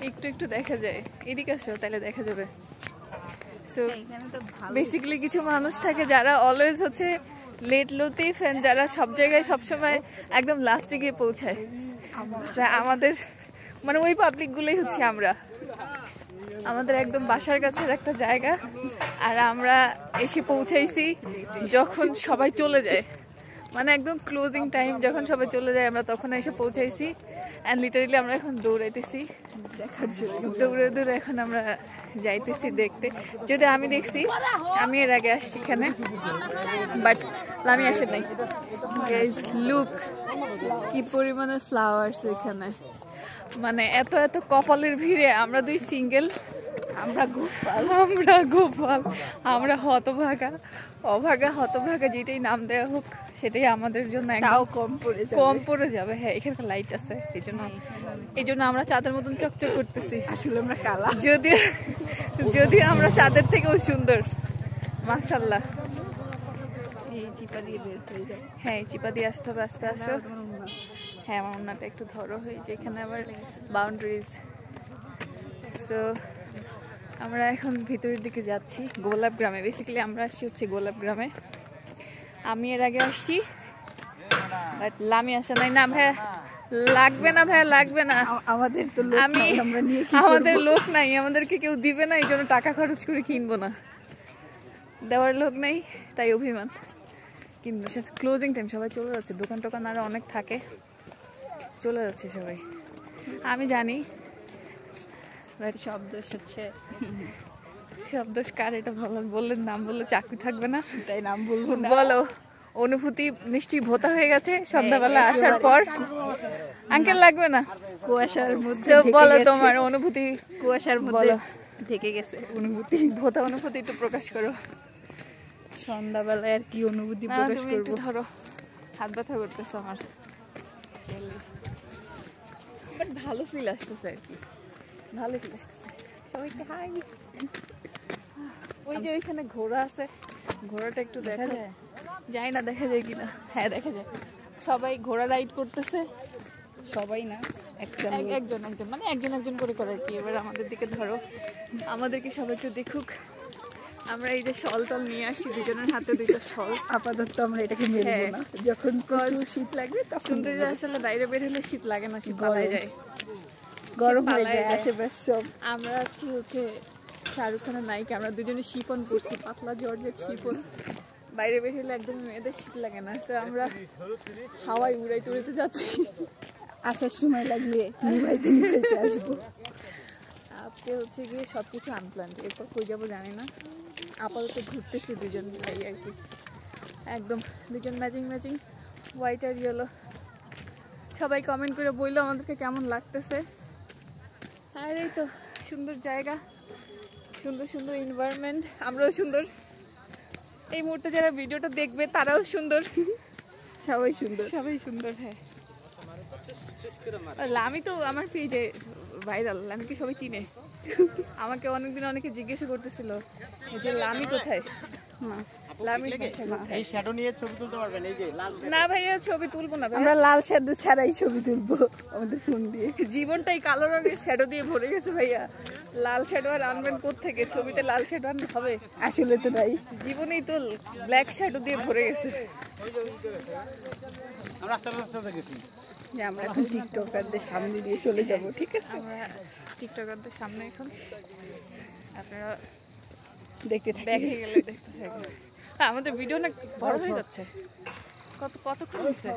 একটু একটু দেখা যায়। এদিকে আসো তাহলে দেখা যাবে। সো বেসিক্যালি কিছু মানুষ থাকে যারা অলওয়েজ হচ্ছে লেট লতিফ এন্ড যারা সব জায়গায় সবসময় একদম লাস্টে গিয়ে পৌঁছায়। আমাদের মানে ওই পাবলিক গুলোই হচ্ছে আমরা। আমাদের একদম বাসার কাছের একটা জায়গা, আর আমরা এসে পৌঁছাইছি যখন সবাই চলে যায়, মানে একদম ক্লোজিং টাইম যখন সবাই চলে যায় আমরা তখন এসে পৌঁছাইছি। অ্যান্ড লিটারেলি আমরা এখন দৌড়াইতেছি দেখার জন্য, দৌড়ে দৌড়ে এখন আমরা যাইতেছি দেখতে। যদি আমি দেখছি, আমি এর আগে আসছি এখানে, বাট আমি আসে নাই। গাইস লুক কি পরিমাণে ফ্লাওয়ার্স এখানে, মানে এত এত কপালের ভিড়ে আমরা দুই সিঙ্গেল, আমরা গোপাল, আমরা হতভাগা, অভাগা হতভাগা, যেটাই নাম দেওয়া হোক সেটাই আমাদের জন্য কম পড়ে যাবে। হ্যাঁ, এখানকার লাইট আছে, এই জন্য আমরা চাঁদের মতন চকচক করতেছি। আসলে আমরা কালা, যদিও আমরা চাঁদের থেকেও সুন্দর, মাশাআল্লাহ। এই চিপা দিয়ে বের হয়ে যায়। হ্যাঁ, চিপা দিয়ে আসতে হবে, আস্তে আসো। হ্যাঁ, আমার ওনাটা একটু ধরো হয়ে যায়, এখানে আবার বাউন্ডারিজ। তো আমরা এখন ভিতরের দিকে যাচ্ছি গোলাপ গ্রামে। বেসিক্যালি আমরা আসছি হচ্ছে গোলাপ গ্রামে। আমি এর আগে আসছি, বাট লামি আসে নাই। না ভাইয়া লাগবে না, ভাইয়া লাগবে না, আমাদের তো আমাদের লোক নাই, আমাদেরকে কেউ দিবে না, এই জন্য টাকা খরচ করে কিনবো না। দেওয়ার লোক নাই, তাই অভিমান। কিনবো, ক্লোজিং টাইম, সবাই চলে যাচ্ছে, দোকান টোকান আরো অনেক থাকে, চলে যাচ্ছে সবাই। আমি জানি শব্দ হচ্ছে, শব্দ কার এটা বললেন, নাম বললে চাকরি থাকবে না, তাই নাম বলবো না। বলো, অনুভূতি নিশ্চয়ই ভোতা হয়ে গেছে সন্ধ্যাবেলা আসার পর। আঙ্কেল লাগবে না, কুয়াশার মধ্যে বলো তোমার অনুভূতি। কুয়াশার মধ্যে ঢেকে গেছে অনুভূতি, ভোতা অনুভূতি একটু প্রকাশ করো। সন্ধ্যাবেলায় আর কি অনুভূতি প্রকাশ করবো? ধরো, হাত ব্যথা করতেছে আমার, বাট ভালো ফিল আসতেছে আর কি, ভালো ফিল আসতেছে। সবাইকে হাই। ওই যে ওইখানে ঘোড়া আছে, ঘোড়াটা একটু দেখা যায়, যাই না দেখা যায় কিনা। হ্যাঁ, দেখা যায়, সবাই ঘোড়া রাইড করতেছে। সবাই না, একজন মানে একজন করে করে আর কি। এবার আমাদের দিকে ধরো, আমাদেরকে সবাই একটু দেখুক। আমরা এই যে শল টল নিয়ে আসছি, দুজনের হাতে দুইটা শল। আপাতত আমরা এটাকে মেলবো না, যখন প্রচুর শীত লাগবে তখন। সুন্দর, আসলে বাইরে বের হলে শীত লাগে না, শীত পালায় যায়, গরম হয়ে যায় আশেপাশে সব। আমরা আজকে হচ্ছে শাহরুখ খানের নায়িকা, আমরা দুজনে শিফন পরছি, পাতলা জর্জেট শিফন। বাইরে বের হলে একদম মেয়েদের শীত লাগে না, তো আমরা হাওয়ায় উড়াইতে যাচ্ছি। আসার সময় লাগলে নিভাইতে আসবো। আজকে হচ্ছে গিয়ে সবকিছু আনপ্ল্যান্ড, এরপর কই যাবো জানি না। আপাতত ঘুরতেছি দুজন ভাই আর কি, একদম দুজন ম্যাচিং হোয়াইট আর ইয়েলো। সবাই কমেন্ট করে বললো আমাদেরকে কেমন লাগতেছে। আর এই তো সুন্দর জায়গা, সুন্দর এনভায়রনমেন্ট, আমরাও সুন্দর। এই মুহূর্তে যারা ভিডিওটা দেখবে তারাও সুন্দর, সবাই সুন্দর। হ্যাঁ, আমি তো আমার পেজে ভাইরাল, আমি কি সবাই চিনে। আমাকে অনেকদিন অনেকে জিজ্ঞাসা করতেছিল যে লামি কোথায়। না ভাইয়া, ছবি তুলবো না, আমরা লাল শ্যাডো ছাড়াই ছবি তুলবো আমাদের ফোন দিয়ে। জীবনটাই কালো রঙের শ্যাডো দিয়ে ভরে গেছে ভাইয়া, লাল শ্যাডো আর আনবেন কোত্থেকে? ছবিতে লাল শ্যাডো আনতে হবে? আসলে তো তাই, জীবনেই তো ব্ল্যাক শ্যাডো দিয়ে ভরে গেছে। আমরা এখন টিকটকারদের সামনে দিয়ে চলে যাব, ঠিক আছে? আমরা টিকটকারদের সামনে এখন, আপনারা দেখে গেলে দেখতে থাকবেন। আমাদের ভিডিও না বড় হয়ে যাচ্ছে, কতক্ষণ হয়েছে?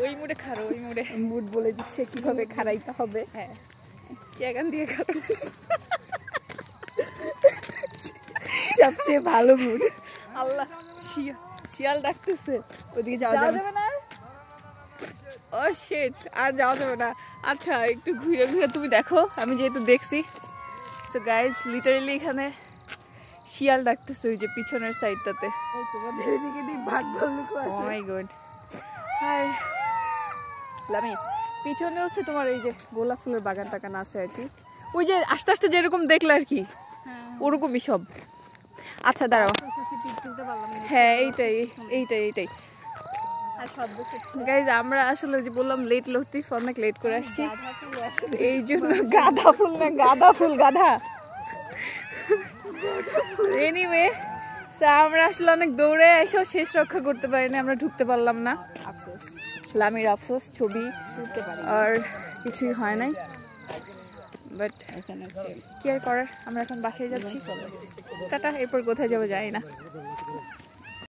ওই মুডে খারো, ওই মুডে মুড বলে দিচ্ছে কিভাবে খারাইতে হবে। হ্যাঁ, চেগান দিয়ে খারো, সবচেয়ে ভালো মুড। আল্লাহ, শিয়াল ডাকতেছে, ওদিকে যাওয়া যাবে না। ও শিট, আর যাওয়া যাবে না। আচ্ছা, একটু ঘুরে ঘুরে তুমি দেখো, আমি যেহেতু দেখছি। সো গাইস, লিটারালি এখানে শিয়াল ডাকতেছে ওই যে পিছনের সাইডটাতে। ও মাই গড। হাই লামি, পিছনে হচ্ছে তোমার এই যে গোলাপ ফুলের বাগান টাগান আছে আর কি, ওই যে আস্তে আস্তে যেরকম দেখলে আর কি, ওরকমই সব। আচ্ছা দাঁড়াও, হ্যাঁ এইটাই। গাইজ আমরা আসলে যে বললাম লেট লতিফ অনেক লেট করে আসছি এই জন্য গাঁদা ফুল না গাঁদা ফুল গাধা এনিওয়ে আমরা আসলে অনেক দৌড়ে এসেও শেষ রক্ষা করতে পারিনি আমরা ঢুকতে পারলাম না আফসোস লামির আফসোস ছবি তুলতে পারি আর কিছুই হয় নাই বাট কি আর করার আমরা এখন বাসায় যাচ্ছি টাটা এরপর কোথায় যাবো জানি না